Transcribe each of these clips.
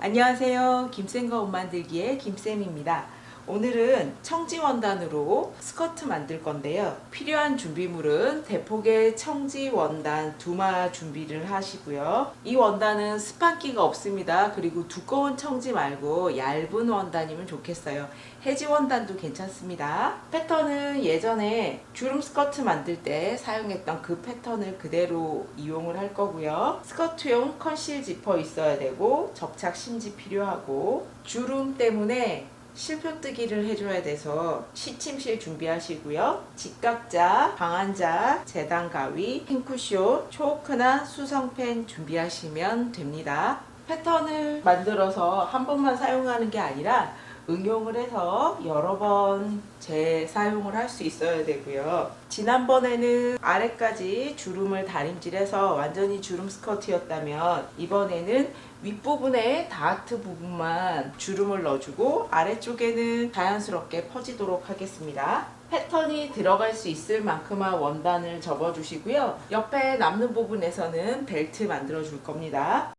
안녕하세요. 김쌤과 옷 만들기의 김쌤입니다. 오늘은 청지 원단으로 스커트 만들 건데요. 필요한 준비물은 대폭의 청지 원단 2마 준비를 하시고요. 이 원단은 스판기가 없습니다. 그리고 두꺼운 청지 말고 얇은 원단이면 좋겠어요. 해지 원단도 괜찮습니다. 패턴은 예전에 주름 스커트 만들 때 사용했던 그 패턴을 그대로 이용을 할 거고요. 스커트용 컨실 지퍼 있어야 되고 접착 심지 필요하고 주름 때문에 실표뜨기를 해줘야 돼서 시침실 준비하시고요. 직각자, 방한자, 재단 가위, 핑크쇼, 초크나 수성펜 준비하시면 됩니다. 패턴을 만들어서 한 번만 사용하는 게 아니라 응용을 해서 여러 번 재사용을 할 수 있어야 되고요. 지난번에는 아래까지 주름을 다림질해서 완전히 주름 스커트였다면 이번에는 윗부분에 다트 부분만 주름을 넣어주고 아래쪽에는 자연스럽게 퍼지도록 하겠습니다. 패턴이 들어갈 수 있을 만큼만 원단을 접어주시고요. 옆에 남는 부분에서는 벨트 만들어 줄 겁니다.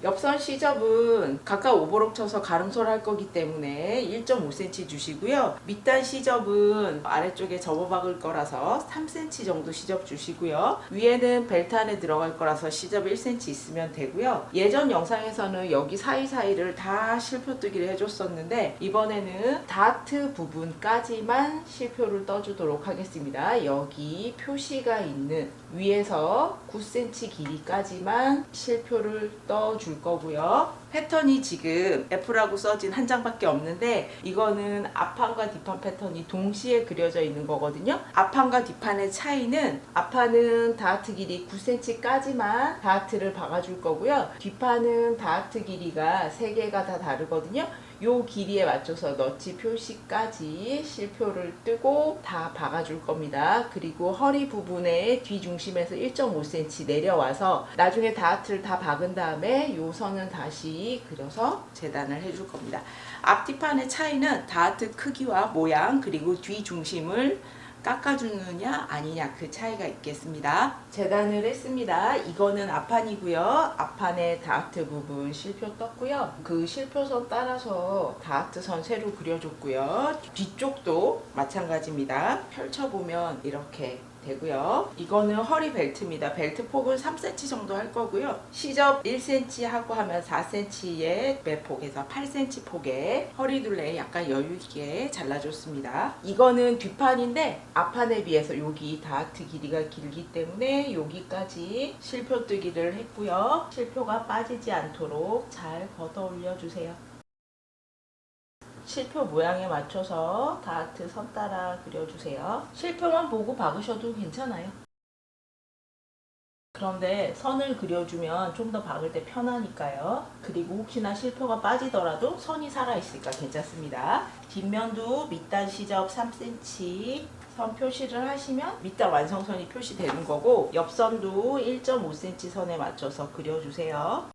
옆선 시접은 각각 오버록 쳐서 가름소를 할 거기 때문에 1.5cm 주시고요. 밑단 시접은 아래쪽에 접어 박을 거라서 3cm 정도 시접 주시고요. 위에는 벨트 안에 들어갈 거라서 시접 1cm 있으면 되고요. 예전 영상에서는 여기 사이사이를 다 실표뜨기를 해줬었는데 이번에는 다트 부분까지만 실표를 떠주도록 하겠습니다. 여기 표시가 있는 위에서 9cm 길이까지만 실표를 떠줄 거고요. 패턴이 지금 F라고 써진 한 장밖에 없는데 이거는 앞판과 뒷판 패턴이 동시에 그려져 있는 거거든요. 앞판과 뒷판의 차이는 앞판은 다트 길이 9cm까지만 다트를 박아줄 거고요. 뒷판은 다트 길이가 3개가 다 다르거든요. 요 길이에 맞춰서 너치 표시까지 실표를 뜨고 다 박아줄 겁니다. 그리고 허리 부분에 뒤중심에서 1.5cm 내려와서 나중에 다트를 다 박은 다음에 요 선은 다시 그려서 재단을 해줄 겁니다. 앞뒤판의 차이는 다트 크기와 모양 그리고 뒤중심을 깎아주느냐 아니냐 그 차이가 있겠습니다. 재단을 했습니다. 이거는 앞판이고요. 앞판에 다트 부분 실표 떴고요. 그 실표선 따라서 다트선 세로 그려줬고요. 뒤쪽도 마찬가지입니다. 펼쳐보면 이렇게 되고요. 이거는 허리 벨트입니다. 벨트 폭은 3cm 정도 할 거고요. 시접 1cm 하고 하면 4cm의 매폭에서 8cm 폭에 허리 둘레 약간 여유 있게 잘라줬습니다. 이거는 뒷판인데 앞판에 비해서 여기 다트 길이가 길기 때문에 여기까지 실표뜨기를 했고요. 실표가 빠지지 않도록 잘 걷어 올려주세요. 실표 모양에 맞춰서 다트 선 따라 그려주세요. 실표만 보고 박으셔도 괜찮아요. 그런데 선을 그려주면 좀 더 박을 때 편하니까요. 그리고 혹시나 실표가 빠지더라도 선이 살아있으니까 괜찮습니다. 뒷면도 밑단 시접 3cm 선 표시를 하시면 밑단 완성선이 표시되는 거고 옆선도 1.5cm 선에 맞춰서 그려주세요.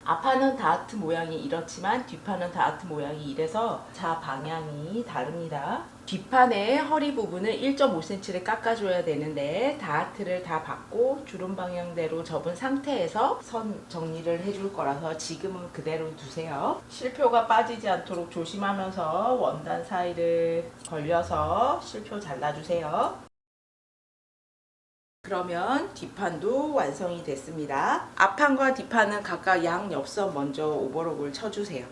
앞판은 다트 모양이 이렇지만 뒷판은 다트 모양이 이래서 자 방향이 다릅니다. 뒷판의 허리 부분은 1.5cm를 깎아줘야 되는데 다트를 다 받고 주름 방향대로 접은 상태에서 선 정리를 해줄 거라서 지금은 그대로 두세요. 실표가 빠지지 않도록 조심하면서 원단 사이를 걸려서 실표 잘라주세요. 그러면 뒷판도 완성이 됐습니다. 앞판과 뒷판은 각각 양 옆선 먼저 오버록을 쳐주세요.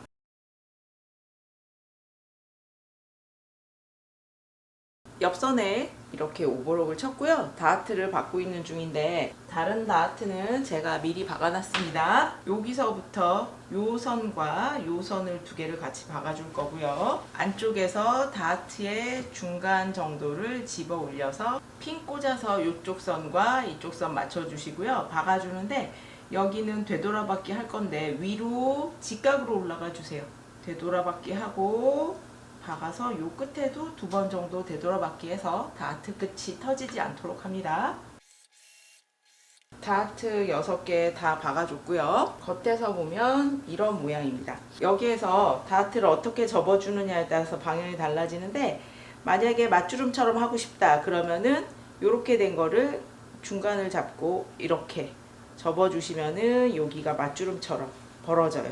옆선에 이렇게 오버록을 쳤고요. 다트를 받고 있는 중인데 다른 다트는 제가 미리 박아놨습니다. 여기서부터 요 선과 요 선을 2개를 같이 박아줄 거고요. 안쪽에서 다트의 중간 정도를 집어 올려서 핀 꽂아서 이쪽 선과 이쪽 선 맞춰주시고요. 박아주는데 여기는 되돌아박기 할 건데 위로 직각으로 올라가 주세요. 되돌아박기 하고 박아서 요 끝에도 2번 정도 되돌아박기 해서 다트 끝이 터지지 않도록 합니다. 다트 6개 다 박아줬고요. 겉에서 보면 이런 모양입니다. 여기에서 다트를 어떻게 접어주느냐에 따라서 방향이 달라지는데 만약에 맞주름처럼 하고 싶다 그러면은 이렇게 된 거를 중간을 잡고 이렇게 접어주시면은 여기가 맞주름처럼 벌어져요.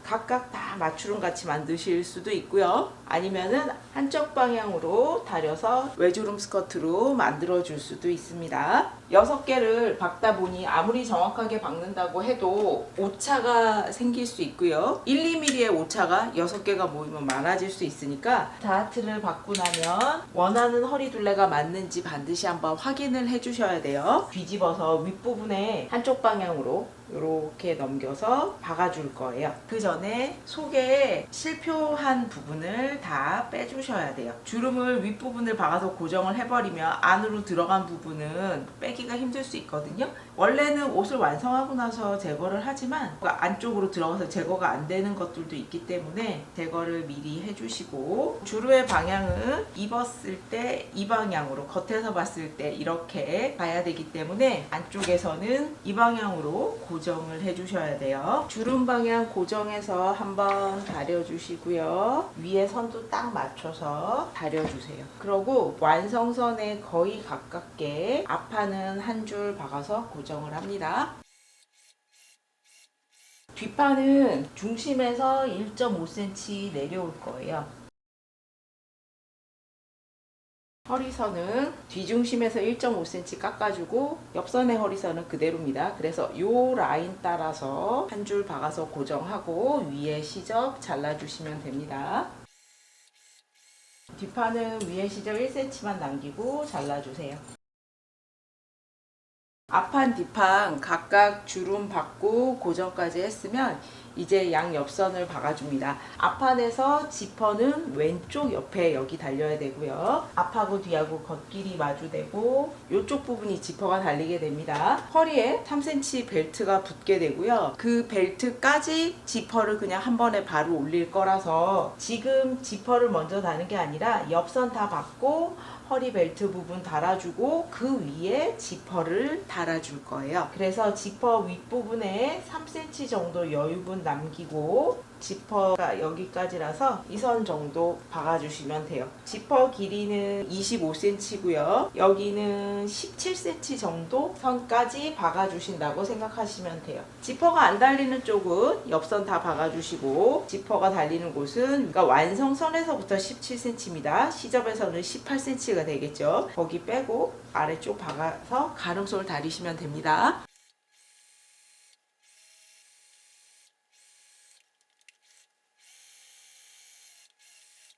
각각 다 맞추름 같이 만드실 수도 있고요. 아니면은 한쪽 방향으로 다려서 외주름 스커트로 만들어 줄 수도 있습니다. 6개를 박다 보니 아무리 정확하게 박는다고 해도 오차가 생길 수 있고요. 1, 2mm의 오차가 6개가 모이면 많아질 수 있으니까 다트를 박고 나면 원하는 허리 둘레가 맞는지 반드시 한번 확인을 해 주셔야 돼요. 뒤집어서 윗부분에 한쪽 방향으로 이렇게 넘겨서 박아줄 거예요. 그 전에 속에 실표한 부분을 다 빼주셔야 돼요. 주름을 윗부분을 박아서 고정을 해버리면 안으로 들어간 부분은 빼기가 힘들 수 있거든요. 원래는 옷을 완성하고 나서 제거를 하지만 안쪽으로 들어가서 제거가 안 되는 것들도 있기 때문에 제거를 미리 해주시고, 주름의 방향은 입었을 때 이 방향으로, 겉에서 봤을 때 이렇게 가야 되기 때문에 안쪽에서는 이 방향으로 고정을 해주셔야 돼요. 주름 방향 고정해서 한번 다려주시고요. 위에 선도 딱 맞춰서 다려주세요. 그리고 완성선에 거의 가깝게 앞판은 한 줄 박아서 고정을 합니다. 뒷판은 중심에서 1.5cm 내려올 거예요. 허리선은 뒤중심에서 1.5cm 깎아주고 옆선의 허리선은 그대로입니다. 그래서 이 라인 따라서 한 줄 박아서 고정하고 위에 시접 잘라주시면 됩니다. 뒷판은 위에 시접 1cm만 남기고 잘라주세요. 앞판 뒷판 각각 주름 박고 고정까지 했으면 이제 양 옆선을 박아줍니다. 앞판에서 지퍼는 왼쪽 옆에 여기 달려야 되고요. 앞하고 뒤하고 겉길이 마주되고 이쪽 부분이 지퍼가 달리게 됩니다. 허리에 3cm 벨트가 붙게 되고요. 그 벨트까지 지퍼를 그냥 한 번에 바로 올릴 거라서 지금 지퍼를 먼저 다는 게 아니라 옆선 다 박고 허리 벨트 부분 달아주고 그 위에 지퍼를 달아줄 거예요. 그래서 지퍼 윗부분에 3cm 정도 여유분 남기고 지퍼가 여기까지라서 이 선 정도 박아주시면 돼요. 지퍼 길이는 25cm고요. 여기는 17cm 정도 선까지 박아주신다고 생각하시면 돼요. 지퍼가 안 달리는 쪽은 옆선 다 박아주시고 지퍼가 달리는 곳은 그러니까 완성선에서부터 17cm입니다. 시접에서는 18cm가 되겠죠. 거기 빼고 아래쪽 박아서 가름솔 다리시면 됩니다.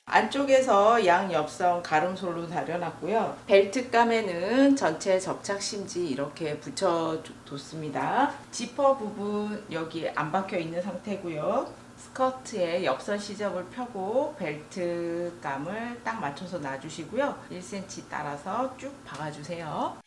안쪽에서 양 옆선 가름솔로 다려놨고요. 벨트감에는 전체 접착심지 이렇게 붙여뒀습니다. 지퍼 부분 여기 안 박혀 있는 상태고요. 스커트에 옆선 시접을 펴고 벨트감을 딱 맞춰서 놔주시고요. 1cm 따라서 쭉 박아주세요.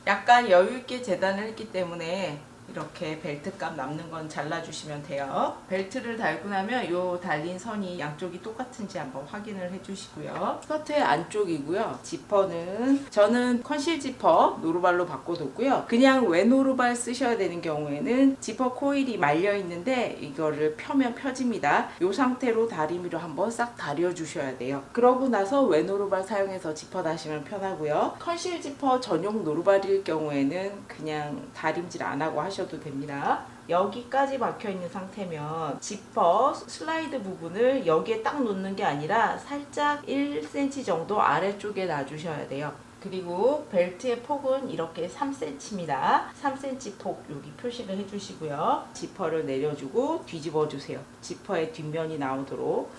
약간 여유있게 재단을 했기 때문에 이렇게 벨트감 남는 건 잘라주시면 돼요. 벨트를 달고 나면 요 달린 선이 양쪽이 똑같은지 한번 확인을 해주시고요. 스커트의 안쪽이고요. 지퍼는 저는 컨실 지퍼 노루발로 바꿔뒀고요. 그냥 외노루발 쓰셔야 되는 경우에는 지퍼 코일이 말려 있는데 이거를 펴면 펴집니다. 요 상태로 다리미로 한번 싹 다려주셔야 돼요. 그러고 나서 외노루발 사용해서 지퍼 다시면 편하고요. 컨실 지퍼 전용 노루발일 경우에는 그냥 다림질 안 하고 하셔도 됩니다. 여기까지 박혀 있는 상태면 지퍼 슬라이드 부분을 여기에 딱 놓는 게 아니라 살짝 1cm 정도 아래쪽에 놔주셔야 돼요. 그리고 벨트의 폭은 이렇게 3cm입니다. 3cm 폭 여기 표시를 해주시고요. 지퍼를 내려주고 뒤집어 주세요. 지퍼의 뒷면이 나오도록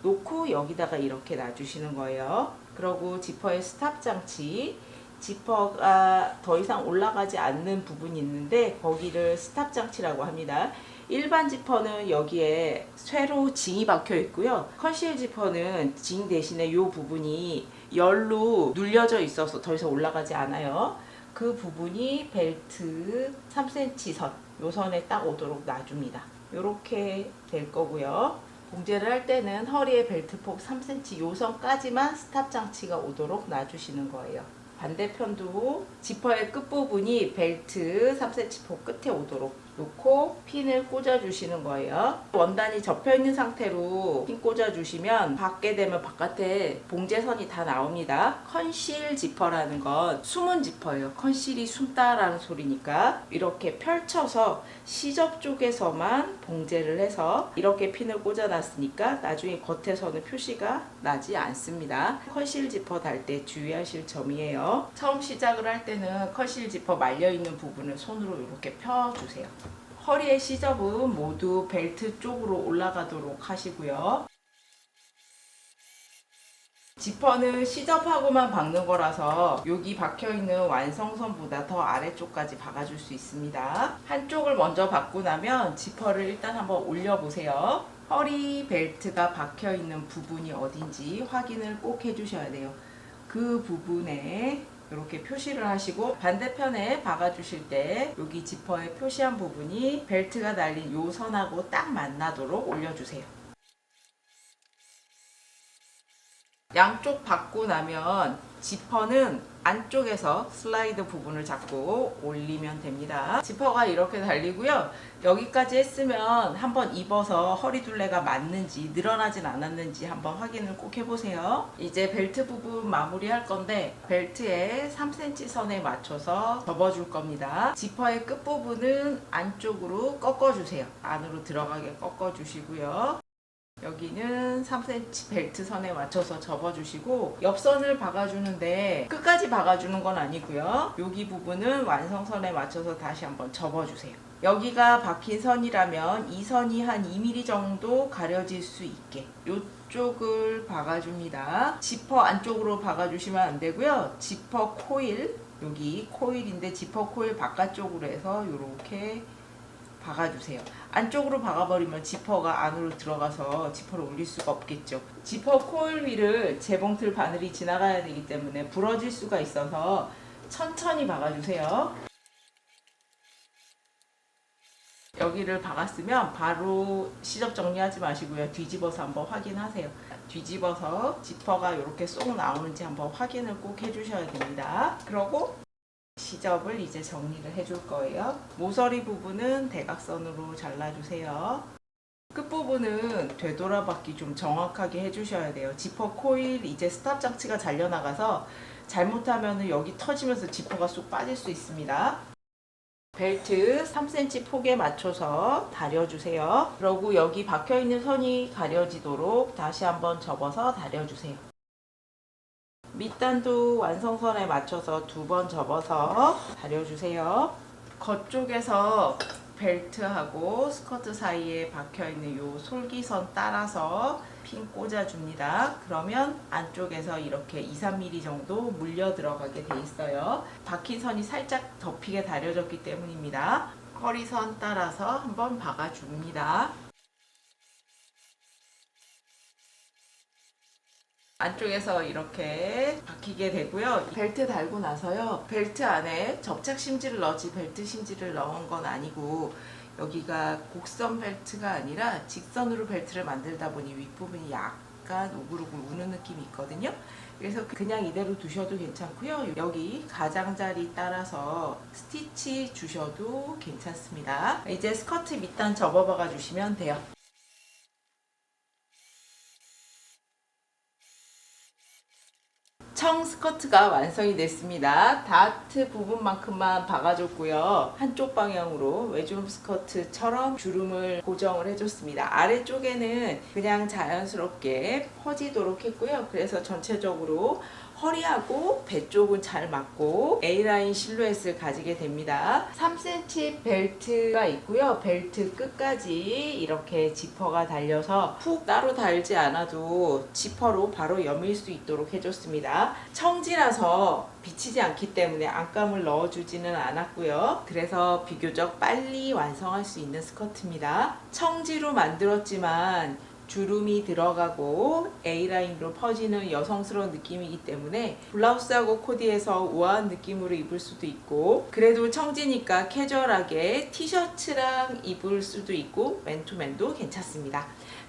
놓고 여기다가 이렇게 놔주시는 거예요. 그리고 지퍼의 스탑 장치, 지퍼가 더 이상 올라가지 않는 부분이 있는데 거기를 스탑 장치라고 합니다. 일반 지퍼는 여기에 쇠로 징이 박혀 있고요. 컨실 지퍼는 징 대신에 이 부분이 열로 눌려져 있어서 더 이상 올라가지 않아요. 그 부분이 벨트 3cm 선, 요 선에 딱 오도록 놔줍니다. 이렇게 될 거고요. 봉제를 할 때는 허리에 벨트 폭 3cm 요 선까지만 스탑 장치가 오도록 놔주시는 거예요. 반대편도 지퍼의 끝부분이 벨트 3cm 폭 끝에 오도록 놓고 핀을 꽂아 주시는 거예요. 원단이 접혀 있는 상태로 핀 꽂아 주시면 받게 되면 바깥에 봉제선이 다 나옵니다. 컨실 지퍼라는 건 숨은 지퍼예요. 컨실이 숨다라는 소리니까 이렇게 펼쳐서 시접 쪽에서만 봉제를 해서 이렇게 핀을 꽂아 놨으니까 나중에 겉에서는 표시가 나지 않습니다. 컨실 지퍼 달 때 주의하실 점이에요. 처음 시작을 할 때는 컨실 지퍼 말려 있는 부분을 손으로 이렇게 펴 주세요. 허리의 시접은 모두 벨트 쪽으로 올라가도록 하시고요. 지퍼는 시접하고만 박는 거라서 여기 박혀있는 완성선보다 더 아래쪽까지 박아줄 수 있습니다. 한쪽을 먼저 박고 나면 지퍼를 일단 한번 올려보세요. 허리 벨트가 박혀있는 부분이 어딘지 확인을 꼭 해주셔야 돼요. 그 부분에 이렇게 표시를 하시고 반대편에 박아주실 때 여기 지퍼에 표시한 부분이 벨트가 달린 요 선하고 딱 만나도록 올려주세요. 양쪽 박고 나면 지퍼는 안쪽에서 슬라이드 부분을 잡고 올리면 됩니다. 지퍼가 이렇게 달리고요. 여기까지 했으면 한번 입어서 허리 둘레가 맞는지 늘어나진 않았는지 한번 확인을 꼭 해보세요. 이제 벨트 부분 마무리 할 건데 벨트에 3cm 선에 맞춰서 접어줄 겁니다. 지퍼의 끝부분은 안쪽으로 꺾어주세요. 안으로 들어가게 꺾어주시고요. 여기는 3cm 벨트 선에 맞춰서 접어주시고 옆선을 박아주는데 끝까지 박아주는 건 아니고요. 여기 부분은 완성선에 맞춰서 다시 한번 접어주세요. 여기가 박힌 선이라면 이 선이 한 2mm 정도 가려질 수 있게 이쪽을 박아줍니다. 지퍼 안쪽으로 박아주시면 안 되고요. 지퍼 코일, 여기 코일인데 지퍼 코일 바깥쪽으로 해서 이렇게 박아주세요. 안쪽으로 박아버리면 지퍼가 안으로 들어가서 지퍼를 올릴 수가 없겠죠. 지퍼 코일 위를 재봉틀 바늘이 지나가야 되기 때문에 부러질 수가 있어서 천천히 박아주세요. 여기를 박았으면 바로 시접 정리하지 마시고요. 뒤집어서 한번 확인하세요. 뒤집어서 지퍼가 이렇게 쏙 나오는지 한번 확인을 꼭 해주셔야 됩니다. 그러고 시접을 이제 정리를 해줄 거예요. 모서리 부분은 대각선으로 잘라주세요. 끝부분은 되돌아받기 좀 정확하게 해주셔야 돼요. 지퍼 코일 이제 스탑 장치가 잘려나가서 잘못하면 여기 터지면서 지퍼가 쏙 빠질 수 있습니다. 벨트 3cm 폭에 맞춰서 다려주세요. 그리고 여기 박혀있는 선이 가려지도록 다시 한번 접어서 다려주세요. 밑단도 완성선에 맞춰서 2번 접어서 다려주세요. 겉쪽에서 벨트하고 스커트 사이에 박혀있는 요 솔기선 따라서 핀 꽂아줍니다. 그러면 안쪽에서 이렇게 2-3mm 정도 물려 들어가게 돼 있어요. 박힌 선이 살짝 덮이게 다려졌기 때문입니다. 허리선 따라서 한번 박아줍니다. 안쪽에서 이렇게 박히게 되고요. 벨트 달고 나서요. 벨트 안에 접착 심지를 넣지 벨트 심지를 넣은 건 아니고 여기가 곡선 벨트가 아니라 직선으로 벨트를 만들다 보니 윗부분이 약간 우글우글 우는 느낌이 있거든요. 그래서 그냥 이대로 두셔도 괜찮고요. 여기 가장자리 따라서 스티치 주셔도 괜찮습니다. 이제 스커트 밑단 접어박아 주시면 돼요. 청 스커트가 완성이 됐습니다. 다트 부분만큼만 박아줬고요. 한쪽 방향으로 외주름 스커트처럼 주름을 고정을 해줬습니다. 아래쪽에는 그냥 자연스럽게 퍼지도록 했고요. 그래서 전체적으로 허리하고 배 쪽은 잘 맞고 A라인 실루엣을 가지게 됩니다. 3cm 벨트가 있고요. 벨트 끝까지 이렇게 지퍼가 달려서 푹 따로 달지 않아도 지퍼로 바로 여밀 수 있도록 해줬습니다. 청지라서 비치지 않기 때문에 안감을 넣어주지는 않았고요. 그래서 비교적 빨리 완성할 수 있는 스커트입니다. 청지로 만들었지만 주름이 들어가고 A라인으로 퍼지는 여성스러운 느낌이기 때문에 블라우스하고 코디해서 우아한 느낌으로 입을 수도 있고 그래도 청지니까 캐주얼하게 티셔츠랑 입을 수도 있고 맨투맨도 괜찮습니다.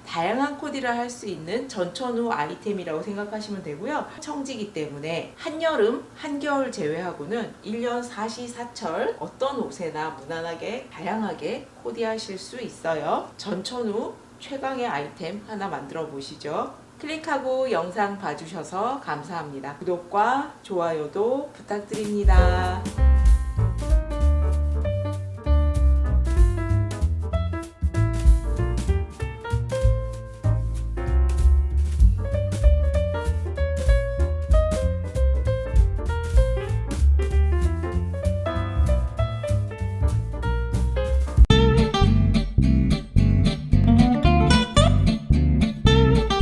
다양한 코디를 할 수 있는 전천후 아이템이라고 생각하시면 되고요. 청지기 때문에 한여름, 한겨울 제외하고는 1년 사시사철 어떤 옷에나 무난하게 다양하게 코디하실 수 있어요. 전천후 최강의 아이템 하나 만들어 보시죠. 클릭하고 영상 봐주셔서 감사합니다. 구독과 좋아요도 부탁드립니다.